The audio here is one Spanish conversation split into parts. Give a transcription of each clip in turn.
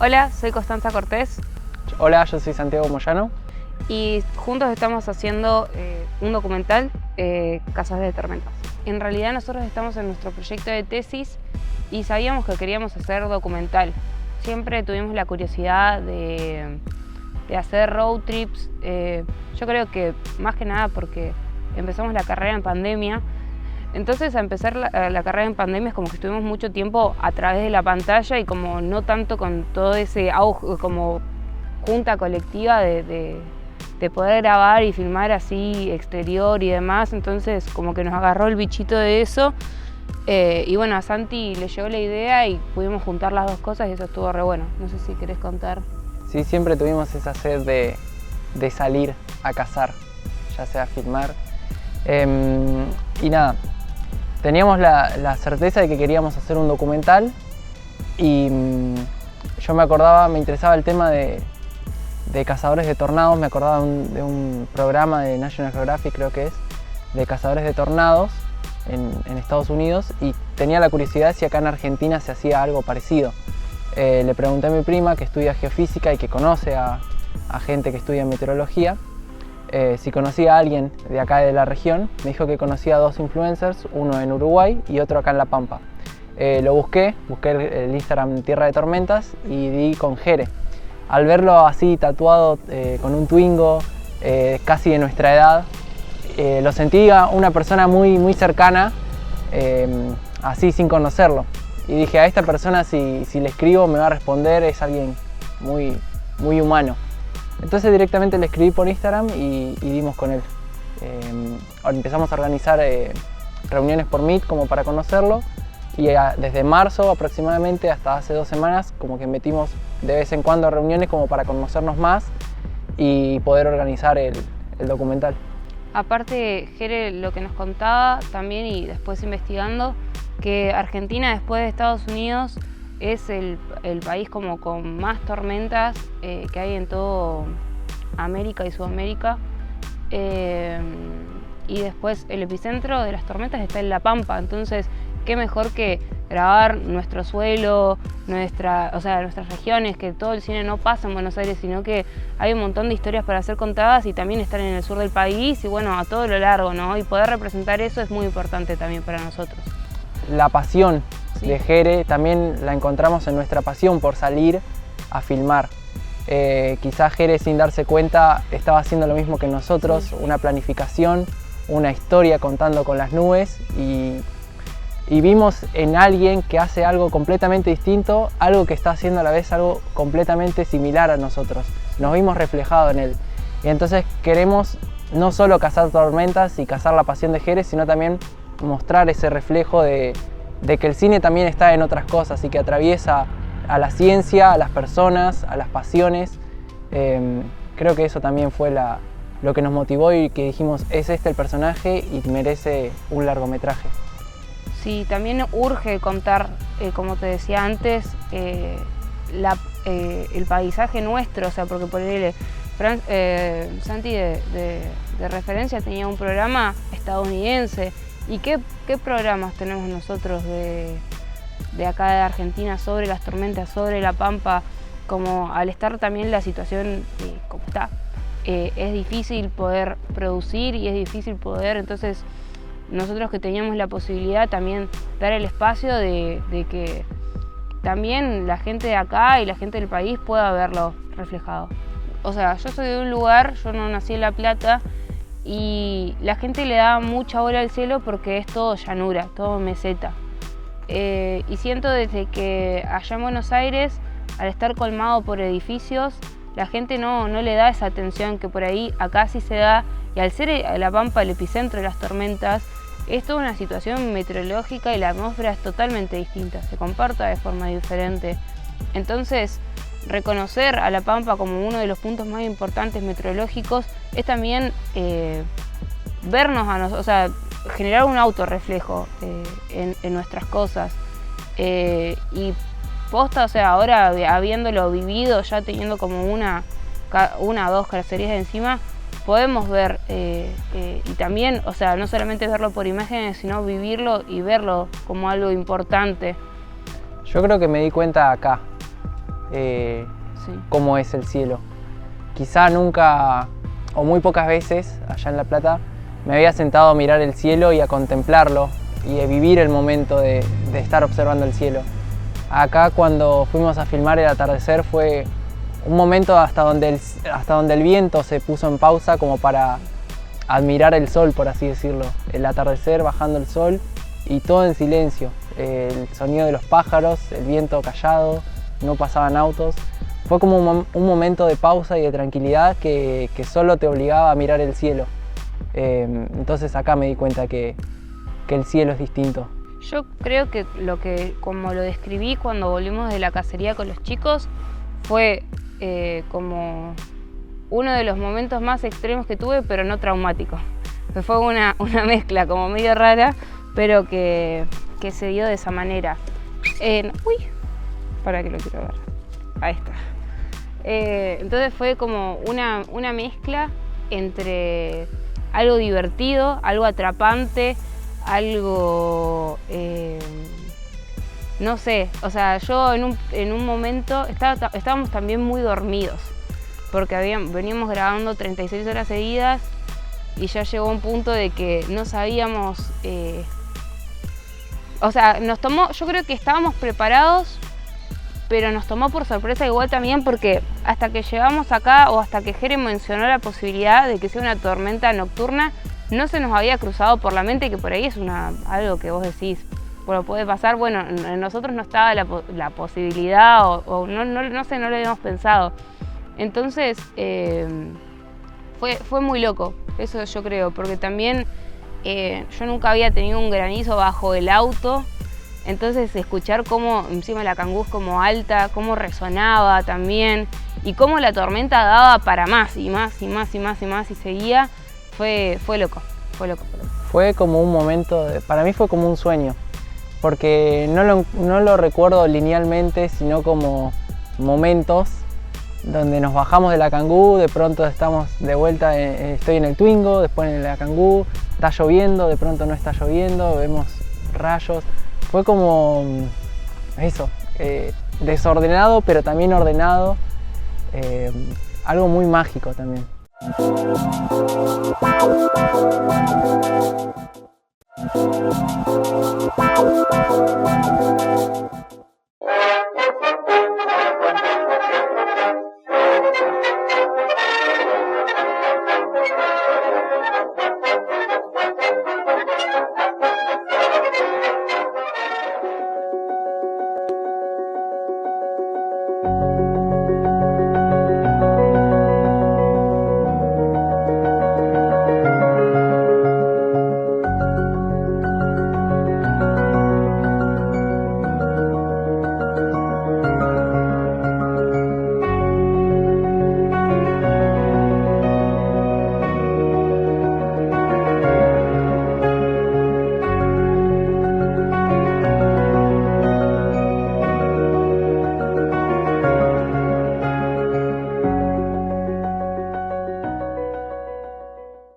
Hola, soy Constanza Cortés. Hola, yo soy Santiago Moyano. Y juntos estamos haciendo un documental, Casas de Tormentas. En realidad nosotros estamos en nuestro proyecto de tesis y sabíamos que queríamos hacer documental. Siempre tuvimos la curiosidad de hacer road trips. Yo creo que más que nada porque empezamos la carrera en pandemia. Entonces, a empezar la carrera en pandemia es como que estuvimos mucho tiempo a través de la pantalla y como no tanto con todo ese auge, como junta colectiva de poder grabar y filmar así exterior y demás. Entonces como que nos agarró el bichito de eso y bueno, a Santi le llegó la idea y pudimos juntar las dos cosas y eso estuvo re bueno. No sé si querés contar. Sí, siempre tuvimos esa sed de salir a cazar, ya sea a filmar. Y nada, teníamos la certeza de que queríamos hacer un documental y yo me interesaba el tema de cazadores de tornados. Me acordaba de un programa de National Geographic, creo que es, de cazadores de tornados en Estados Unidos, y tenía la curiosidad si acá en Argentina se hacía algo parecido. Le pregunté a mi prima, que estudia geofísica y que conoce a gente que estudia meteorología, si conocía a alguien de acá de la región. Me dijo que conocía a 2 influencers, uno en Uruguay y otro acá en La Pampa. Lo busqué el Instagram Tierra de Tormentas y di con Jere. Al verlo así tatuado con un Twingo, casi de nuestra edad, lo sentí a una persona muy cercana, así sin conocerlo. Y dije, a esta persona si le escribo me va a responder, es alguien muy humano. Entonces directamente le escribí por Instagram y dimos con él. Ahora empezamos a organizar reuniones por Meet como para conocerlo, y desde marzo aproximadamente hasta hace 2 semanas como que metimos de vez en cuando reuniones como para conocernos más y poder organizar el documental. Aparte, Jere lo que nos contaba también y después investigando, que Argentina después de Estados Unidos es el país como con más tormentas que hay en todo América y Sudamérica. Y después el epicentro de las tormentas está en La Pampa, entonces qué mejor que grabar nuestro suelo, nuestras regiones, que todo el cine no pasa en Buenos Aires, sino que hay un montón de historias para ser contadas y también estar en el sur del país y bueno, a todo lo largo, ¿no? Y poder representar eso es muy importante también para nosotros. La pasión de Jere también la encontramos en nuestra pasión por salir a filmar. Quizás Jere, sin darse cuenta, estaba haciendo lo mismo que nosotros, una planificación, una historia contando con las nubes, y vimos en alguien que hace algo completamente distinto, algo que está haciendo a la vez algo completamente similar a nosotros. Nos vimos reflejados en él. Y entonces queremos no solo cazar tormentas y cazar la pasión de Jere, sino también mostrar ese reflejo de que el cine también está en otras cosas y que atraviesa a la ciencia, a las personas, a las pasiones. Creo que eso también fue lo que nos motivó y que dijimos, es este el personaje y merece un largometraje. Sí, también urge contar, como te decía antes, el paisaje nuestro, o sea, porque por él, Santi de referencia tenía un programa estadounidense. ¿Y qué programas tenemos nosotros de acá de Argentina sobre las tormentas, sobre La Pampa? Como al estar también la situación como está, es difícil poder producir y es difícil poder, entonces nosotros que teníamos la posibilidad también dar el espacio de que también la gente de acá y la gente del país pueda verlo reflejado. O sea, yo soy de un lugar, yo no nací en La Plata, y la gente le da mucha bola al cielo porque es todo llanura, todo meseta. Y siento desde que allá en Buenos Aires, al estar colmado por edificios, la gente no le da esa atención que por ahí acá sí se da, y al ser La Pampa el epicentro de las tormentas, es toda una situación meteorológica y la atmósfera es totalmente distinta, se comporta de forma diferente. Entonces, reconocer a La Pampa como uno de los puntos más importantes meteorológicos es también vernos a nosotros, o sea, generar un autorreflejo en nuestras cosas. Y posta, o sea, ahora habiéndolo vivido, ya teniendo como una o dos cacerías de encima, podemos ver y también, o sea, no solamente verlo por imágenes, sino vivirlo y verlo como algo importante. Yo creo que me di cuenta acá Sí. cómo es el cielo. Quizá nunca, o muy pocas veces, allá en La Plata, me había sentado a mirar el cielo y a contemplarlo y a vivir el momento de estar observando el cielo. Acá cuando fuimos a filmar el atardecer fue un momento hasta donde el viento se puso en pausa como para admirar el sol, por así decirlo. El atardecer, bajando el sol y todo en silencio. El sonido de los pájaros, el viento callado, no pasaban autos. Fue como un momento de pausa y de tranquilidad que solo te obligaba a mirar el cielo. Entonces acá me di cuenta que el cielo es distinto. Yo creo que como lo describí cuando volvimos de la cacería con los chicos, fue como uno de los momentos más extremos que tuve, pero no traumático. Fue una mezcla como medio rara, pero que se dio de esa manera. Uy, para que lo quiero ver. Ahí está. Entonces fue como una mezcla entre algo divertido, algo atrapante, algo, no sé, o sea, yo en un momento estábamos también muy dormidos, porque veníamos grabando 36 horas seguidas y ya llegó un punto de que no sabíamos, o sea, yo creo que estábamos preparados, pero nos tomó por sorpresa igual también, porque hasta que llegamos acá o hasta que Jere mencionó la posibilidad de que sea una tormenta nocturna, no se nos había cruzado por la mente que por ahí es algo que vos decís, bueno, puede pasar. Bueno, en nosotros no estaba la posibilidad o no sé, no lo habíamos pensado. Entonces fue muy loco, eso yo creo, porque también yo nunca había tenido un granizo bajo el auto. Entonces escuchar cómo encima la Kangoo es como alta, cómo resonaba también y cómo la tormenta daba para más y más y más y más y más y seguía, fue loco. Fue como un momento, para mí fue como un sueño, porque no lo recuerdo linealmente, sino como momentos donde nos bajamos de la Kangoo, de pronto estamos de vuelta, estoy en el Twingo, después en la Kangoo, está lloviendo, de pronto no está lloviendo, vemos rayos. Fue como eso, desordenado pero también ordenado, algo muy mágico también.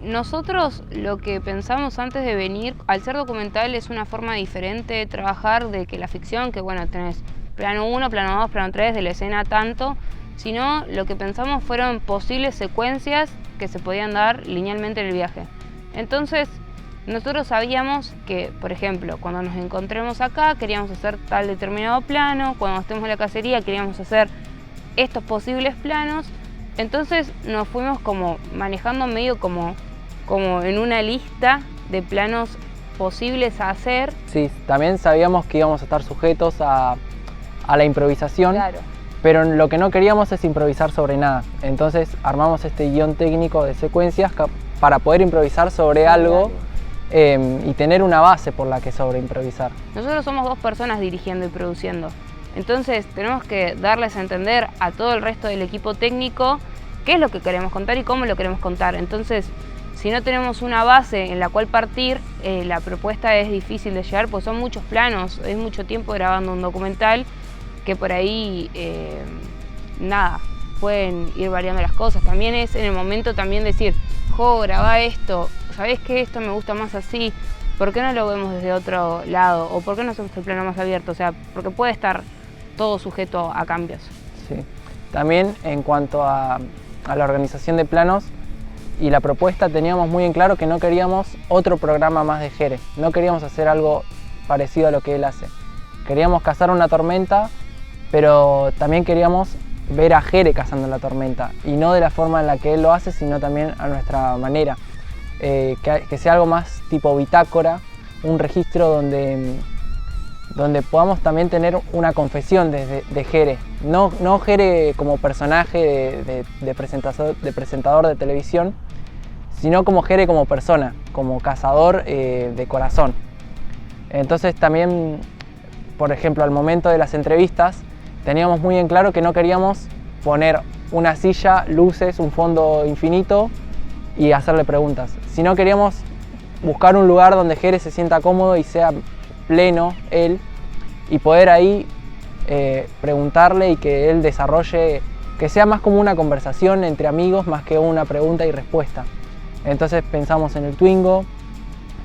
Nosotros lo que pensamos antes de venir, al ser documental es una forma diferente de trabajar de que la ficción, que bueno, tenés plano 1, plano 2, plano 3 de la escena tanto, sino lo que pensamos fueron posibles secuencias que se podían dar linealmente en el viaje. Entonces, nosotros sabíamos que, por ejemplo, cuando nos encontremos acá queríamos hacer tal determinado plano, cuando estemos en la cacería queríamos hacer estos posibles planos, entonces nos fuimos como manejando medio como en una lista de planos posibles a hacer. Sí, también sabíamos que íbamos a estar sujetos a la improvisación, Claro. pero lo que no queríamos es improvisar sobre nada. Entonces armamos este guión técnico de secuencias para poder improvisar sobre algo y tener una base por la que sobreimprovisar. Nosotros somos 2 personas dirigiendo y produciendo, entonces tenemos que darles a entender a todo el resto del equipo técnico qué es lo que queremos contar y cómo lo queremos contar. Entonces, si no tenemos una base en la cual partir, la propuesta es difícil de llegar, pues son muchos planos, es mucho tiempo grabando un documental que por ahí, nada, pueden ir variando las cosas. También es en el momento también decir, grabá esto, ¿sabés qué? Esto me gusta más así, ¿por qué no lo vemos desde otro lado? ¿O por qué no hacemos el plano más abierto? O sea, porque puede estar todo sujeto a cambios. Sí. También en cuanto a la organización de planos y la propuesta, teníamos muy en claro que no queríamos otro programa más de Jere, no queríamos hacer algo parecido a lo que él hace. Queríamos cazar una tormenta, pero también queríamos ver a Jere cazando la tormenta, y no de la forma en la que él lo hace, sino también a nuestra manera. Que sea algo más tipo bitácora, un registro donde podamos también tener una confesión de Jere. No Jere como personaje de presentador de televisión, sino como Jere como persona, como cazador de corazón. Entonces también, por ejemplo, al momento de las entrevistas, teníamos muy en claro que no queríamos poner una silla, luces, un fondo infinito y hacerle preguntas, sino queríamos buscar un lugar donde Jere se sienta cómodo y sea pleno él, y poder ahí preguntarle y que él desarrolle, que sea más como una conversación entre amigos más que una pregunta y respuesta. Entonces pensamos en el Twingo,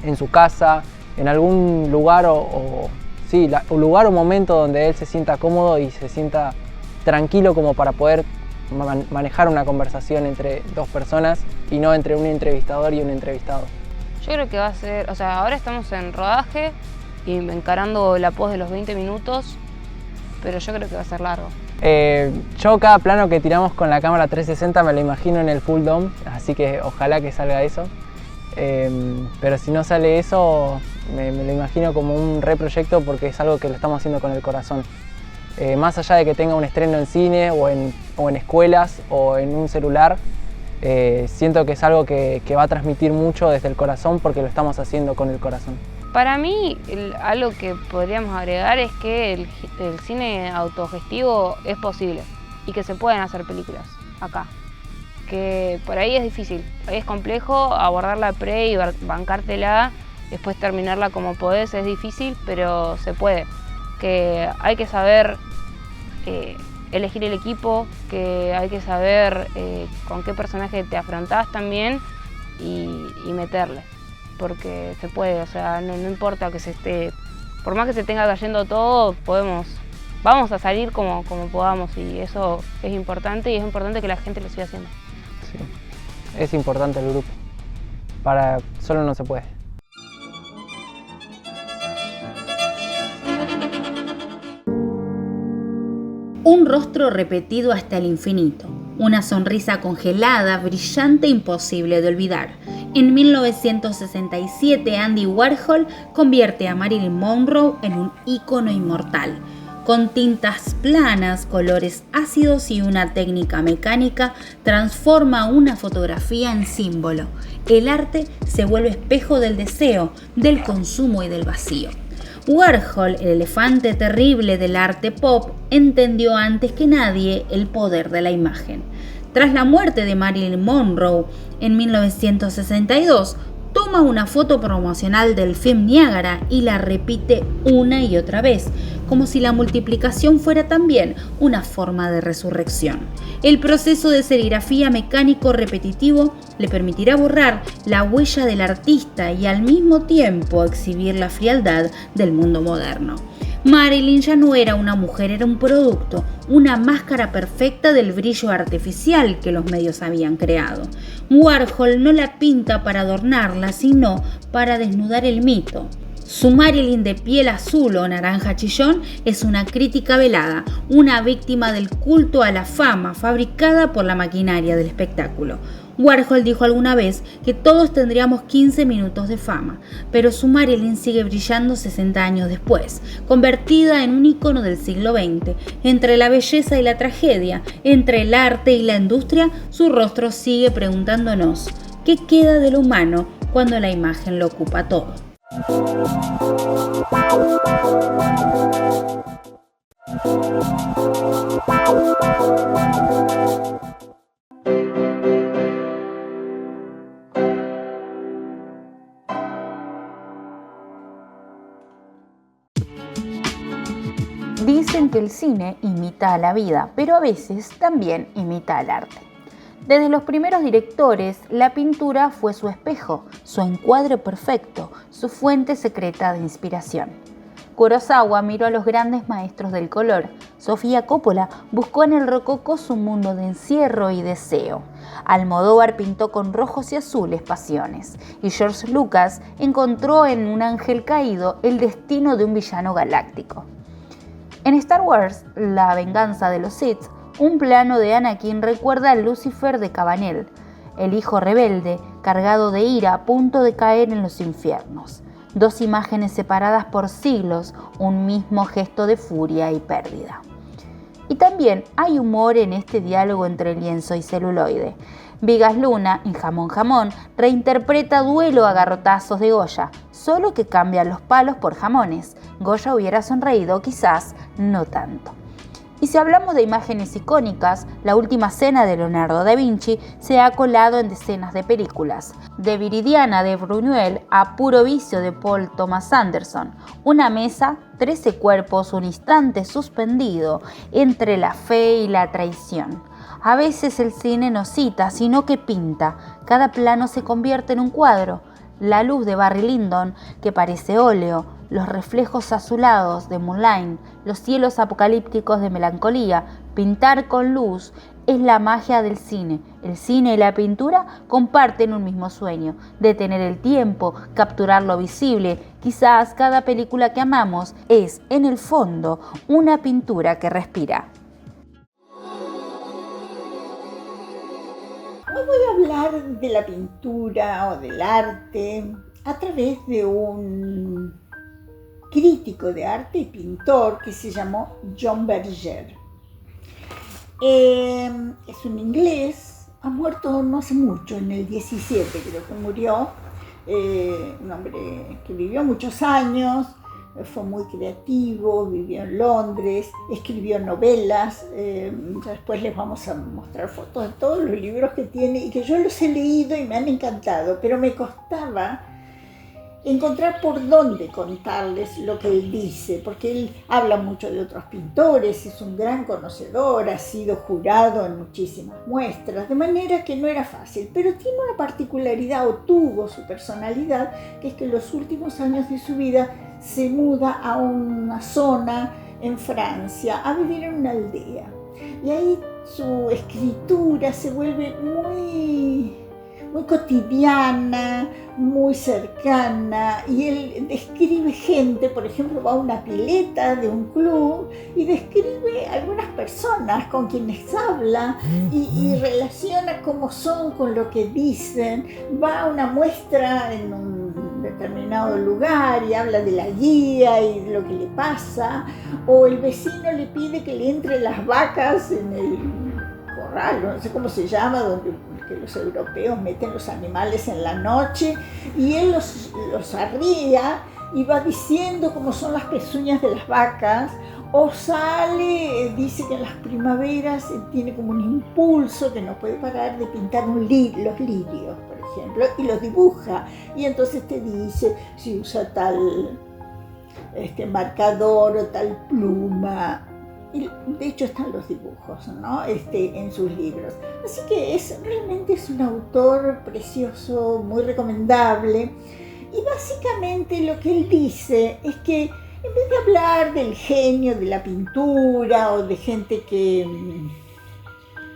en su casa, en algún lugar un lugar o momento donde él se sienta cómodo y se sienta tranquilo como para poder manejar una conversación entre dos personas y no entre un entrevistador y un entrevistado. Yo creo que va a ser, o sea, ahora estamos en rodaje y encarando la post de los 20 minutos, pero yo creo que va a ser largo. Yo cada plano que tiramos con la cámara 360 me lo imagino en el full dome, así que ojalá que salga eso. Pero si no sale eso, me lo imagino como un reproyecto, porque es algo que lo estamos haciendo con el corazón. Más allá de que tenga un estreno en cine o en escuelas o en un celular, siento que es algo que va a transmitir mucho desde el corazón, porque lo estamos haciendo con el corazón. Para mí, algo que podríamos agregar es que el cine autogestivo es posible y que se pueden hacer películas acá. Que por ahí es difícil, es complejo abordar la pre y bancártela, después terminarla como podés, es difícil, pero se puede. Que hay que saber elegir el equipo, que hay que saber con qué personaje te afrontás también y meterle, porque se puede, o sea, no importa que se esté, por más que se tenga cayendo todo, vamos a salir como podamos, y eso es importante, y es importante que la gente lo siga haciendo. Sí, es importante el grupo, solo no se puede. Un rostro repetido hasta el infinito, una sonrisa congelada, brillante e imposible de olvidar. En 1967, Andy Warhol convierte a Marilyn Monroe en un ícono inmortal. Con tintas planas, colores ácidos y una técnica mecánica, transforma una fotografía en símbolo. El arte se vuelve espejo del deseo, del consumo y del vacío. Warhol, el elefante terrible del arte pop, entendió antes que nadie el poder de la imagen. Tras la muerte de Marilyn Monroe en 1962, toma una foto promocional del film Niágara y la repite una y otra vez, como si la multiplicación fuera también una forma de resurrección. El proceso de serigrafía mecánico repetitivo le permitirá borrar la huella del artista y al mismo tiempo exhibir la frialdad del mundo moderno. Marilyn ya no era una mujer, era un producto, una máscara perfecta del brillo artificial que los medios habían creado. Warhol no la pinta para adornarla, sino para desnudar el mito. Su Marilyn de piel azul o naranja chillón es una crítica velada, una víctima del culto a la fama fabricada por la maquinaria del espectáculo. Warhol dijo alguna vez que todos tendríamos 15 minutos de fama, pero su Marilyn sigue brillando 60 años después, convertida en un ícono del siglo XX. Entre la belleza y la tragedia, entre el arte y la industria, su rostro sigue preguntándonos: ¿qué queda de lo humano cuando la imagen lo ocupa todo? Dicen que el cine imita a la vida, pero a veces también imita al arte. Desde los primeros directores, la pintura fue su espejo, su encuadre perfecto, su fuente secreta de inspiración. Kurosawa miró a los grandes maestros del color. Sofía Coppola buscó en el rococó su mundo de encierro y deseo. Almodóvar pintó con rojos y azules pasiones. Y George Lucas encontró en Un ángel caído el destino de un villano galáctico. En Star Wars, La venganza de los Sith, un plano de Anakin recuerda a Lucifer de Cabanel, el hijo rebelde, cargado de ira, a punto de caer en los infiernos. Dos imágenes separadas por siglos, un mismo gesto de furia y pérdida. Y también hay humor en este diálogo entre lienzo y celuloide. Vigas Luna, en Jamón Jamón, reinterpreta Duelo a garrotazos de Goya, solo que cambian los palos por jamones. Goya hubiera sonreído, quizás no tanto. Y si hablamos de imágenes icónicas, La última cena de Leonardo da Vinci se ha colado en decenas de películas. De Viridiana de Buñuel a Puro vicio de Paul Thomas Anderson. Una mesa, 13 cuerpos, un instante suspendido entre la fe y la traición. A veces el cine no cita, sino que pinta. Cada plano se convierte en un cuadro. La luz de Barry Lyndon, que parece óleo, los reflejos azulados de Moonlight, los cielos apocalípticos de Melancolía. Pintar con luz es la magia del cine. El cine y la pintura comparten un mismo sueño, detener el tiempo, capturar lo visible. Quizás cada película que amamos es, en el fondo, una pintura que respira. Hoy voy a hablar de la pintura o del arte a través de un crítico de arte y pintor que se llamó John Berger. Es un inglés, ha muerto no hace mucho, en el 17 creo que murió, un hombre que vivió muchos años, fue muy creativo, vivió en Londres, escribió novelas, después les vamos a mostrar fotos de todos los libros que tiene y que yo los he leído y me han encantado, pero me costaba encontrar por dónde contarles lo que él dice, porque él habla mucho de otros pintores, es un gran conocedor, ha sido jurado en muchísimas muestras, de manera que no era fácil, pero tiene una particularidad, o tuvo su personalidad, que es que en los últimos años de su vida se muda a una zona en Francia, a vivir en una aldea. Y ahí su escritura se vuelve muy cotidiana, muy cercana, y él describe gente, por ejemplo, va a una pileta de un club y describe algunas personas con quienes habla y relaciona cómo son con lo que dicen, va a una muestra en un determinado lugar y habla de la guía y lo que le pasa, o el vecino le pide que le entre las vacas en el corral, no sé cómo se llama, donde que los europeos meten los animales en la noche, y él los arría y va diciendo cómo son las pezuñas de las vacas, o sale, dice que en las primaveras tiene como un impulso que no puede parar de pintar los lirios, por ejemplo, y los dibuja, y entonces te dice si usa tal marcador o tal pluma. Y de hecho están los dibujos, ¿no? En sus libros. Así que realmente es un autor precioso, muy recomendable. Y básicamente lo que él dice es que en vez de hablar del genio de la pintura o de gente que,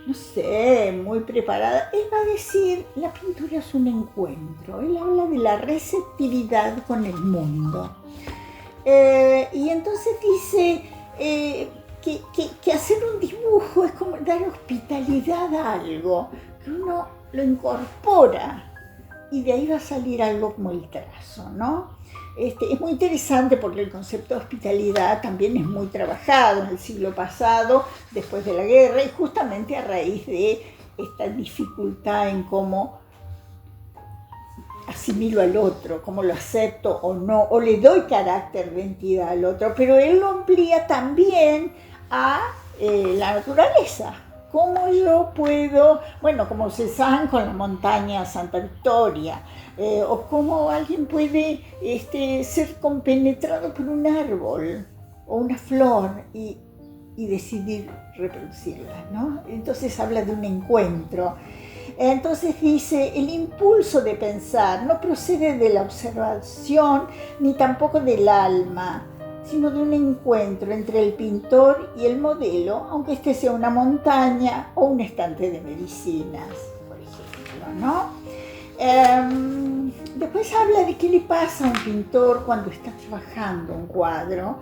no sé, muy preparada, él va a decir, la pintura es un encuentro. Él habla de la receptividad con el mundo. Y entonces dice que hacer un dibujo es como dar hospitalidad a algo, que uno lo incorpora y de ahí va a salir algo como el trazo, ¿no? Es muy interesante porque el concepto de hospitalidad también es muy trabajado en el siglo pasado, después de la guerra, y justamente a raíz de esta dificultad en cómo asimilo al otro, cómo lo acepto o no, o le doy carácter de entidad al otro, pero él lo amplía también a la naturaleza. ¿Cómo yo puedo, como Cézanne con la montaña Santa Victoria, o cómo alguien puede ser compenetrado por un árbol o una flor y y decidir reproducirlas, ¿no? Entonces habla de un encuentro. Entonces dice, el impulso de pensar no procede de la observación ni tampoco del alma, sino de un encuentro entre el pintor y el modelo, aunque este sea una montaña o un estante de medicinas, por ejemplo, ¿no? Después habla de qué le pasa a un pintor cuando está trabajando un cuadro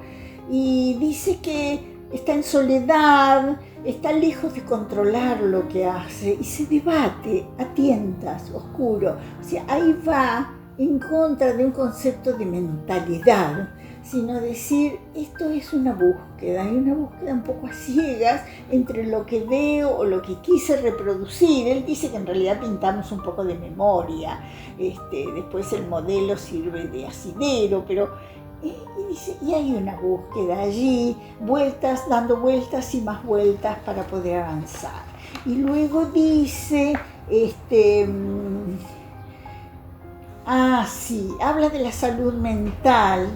y dice que está en soledad, está lejos de controlar lo que hace y se debate a tientas, oscuro. O sea, ahí va en contra de un concepto de mentalidad, sino decir, esto es una búsqueda, y una búsqueda un poco a ciegas entre lo que veo o lo que quise reproducir. Él dice que en realidad pintamos un poco de memoria, después el modelo sirve de asidero, pero y dice, y hay una búsqueda allí, vueltas, dando vueltas y más vueltas para poder avanzar. Y luego dice, habla de la salud mental.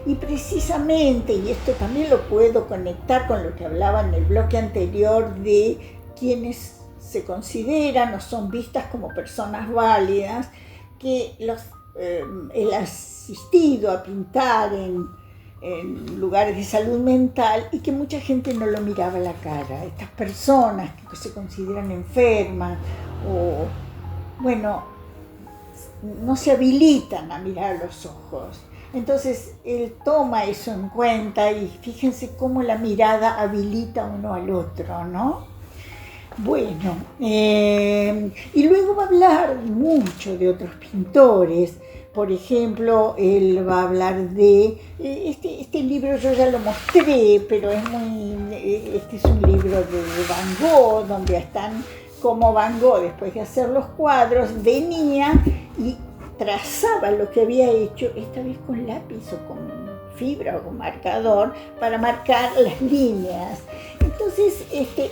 Y precisamente, y esto también lo puedo conectar con lo que hablaba en el bloque anterior de quienes se consideran o son vistas como personas válidas, que el asistido a pintar en lugares de salud mental y que mucha gente no lo miraba a la cara. Estas personas que se consideran enfermas o, bueno, no se habilitan a mirar a los ojos. Entonces él toma eso en cuenta y fíjense cómo la mirada habilita uno al otro, ¿no? Bueno, y luego va a hablar mucho de otros pintores. Por ejemplo, él va a hablar de, este libro yo ya lo mostré, pero este es un libro de Van Gogh, donde están como Van Gogh, después de hacer los cuadros, venía y trazaba lo que había hecho, esta vez con lápiz o con fibra o con marcador, para marcar las líneas. Entonces,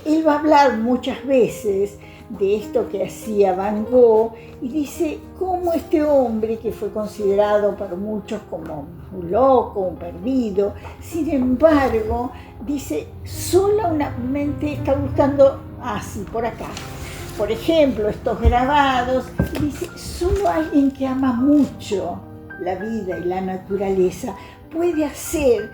él va a hablar muchas veces de esto que hacía Van Gogh y dice cómo este hombre, que fue considerado por muchos como un loco, un perdido, sin embargo, dice, solamente está buscando, por acá. Por ejemplo, estos grabados, dice, solo alguien que ama mucho la vida y la naturaleza puede hacer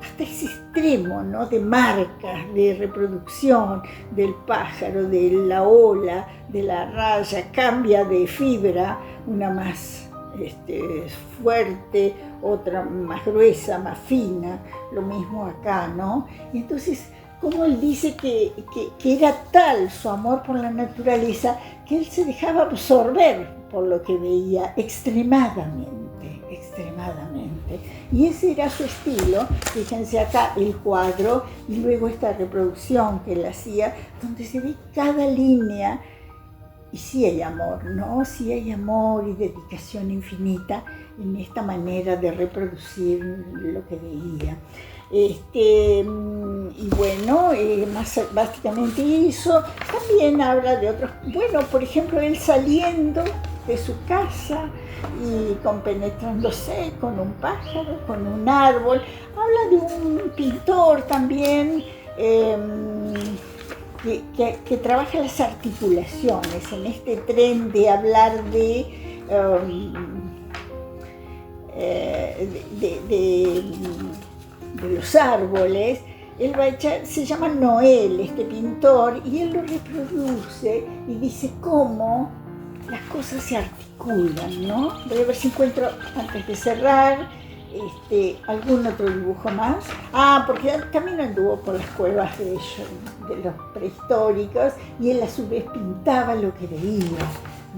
hasta ese extremo, ¿no? De marcas, de reproducción del pájaro, de la ola, de la raya, cambia de fibra, una más fuerte, otra más gruesa, más fina, lo mismo acá, ¿no? Y entonces, como él dice que era tal su amor por la naturaleza que él se dejaba absorber por lo que veía extremadamente. Y ese era su estilo. Fíjense acá el cuadro y luego esta reproducción que él hacía, donde se ve cada línea. Y sí hay amor, ¿no? Sí hay amor y dedicación infinita en esta manera de reproducir lo que veía. Y bueno, básicamente eso. También habla de otros, bueno, por ejemplo, él saliendo de su casa y compenetrándose con un pájaro, con un árbol. Habla de un pintor también que trabaja las articulaciones en este tren de hablar de los árboles. Él se llama Noel, este pintor, y él lo reproduce y dice cómo las cosas se articulan, ¿no? Voy a ver si encuentro, antes de cerrar, algún otro dibujo más. Porque también anduvo por las cuevas de los prehistóricos y él a su vez pintaba lo que veía,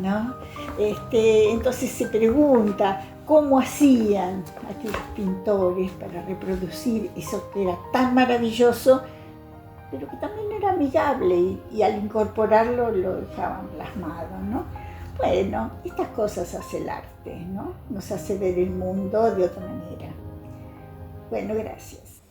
¿no? Entonces se pregunta cómo hacían aquellos pintores para reproducir eso que era tan maravilloso, pero que también era amigable y al incorporarlo lo dejaban plasmado, ¿no? Bueno, estas cosas hace el arte, ¿no? Nos hace ver el mundo de otra manera. Bueno, gracias.